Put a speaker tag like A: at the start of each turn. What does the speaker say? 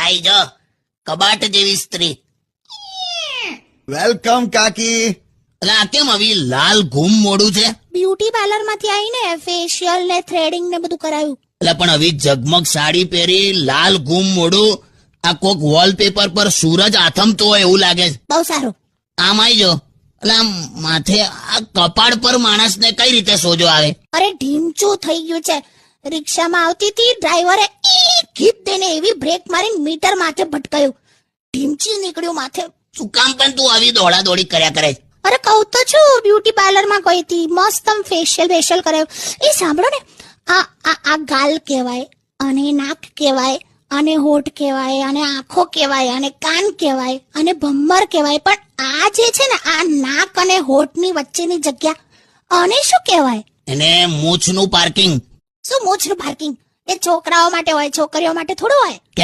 A: આઈ જો કબાટ જેવી સ્ત્રી.
B: વેલકમ કાકી.
A: એટલે આ કેમ આવી લાલ ઘૂમ મોડું છે?
C: બ્યુટી પાર્લર માંથી આવીને ફેશિયલ ને થ્રેડિંગ ને બધું કરાયું.
A: એટલે પણ આવી ઝગમગ સાડી પહેરી લાલ ઘૂમ મોડું, આ કોક વોલપેપર પર સૂરજ આથમતો હોય એવું લાગે છે.
C: બહુ સારું.
A: આમ આઈ જો. એટલે આમ માથે આ કપાળ પર માણસને કઈ રીતે સોજો આવે?
C: અરે ઢીમચું થઈ ગયું છે. રિક્ષામાં આવતી હતી, ડ્રાઈવરે ગીત દઈને એવી બ્રેક મારીને મીટર માથે ભટકાયું, ઢીમચી નીકળ્યું માથે.
A: શું કામ પણ તું આવી દોડા દોડી કર્યા કરે છે?
C: અરે કહું તો છું, બ્યુટી પાર્લર માં ગઈ હતી, મસ્ત ફેશિયલ કરાયું. એ સાંભળો ને, આ ગાલ કહેવાય, અને નાક કહેવાય, અને હોઠ કહેવાય, અને આંખો કહેવાય, અને કાન કહેવાય, અને ભમર કહેવાય. પણ આ જે છે ને, આ નાક અને હોઠની વચ્ચેની જગ્યા, આને શું કહેવાય?
A: એને મૂછનું પાર્કિંગ.
C: શું મૂછનું પાર્કિંગ? એ છોકરાઓ માટે હોય, છોકરીઓ માટે થોડું હોય.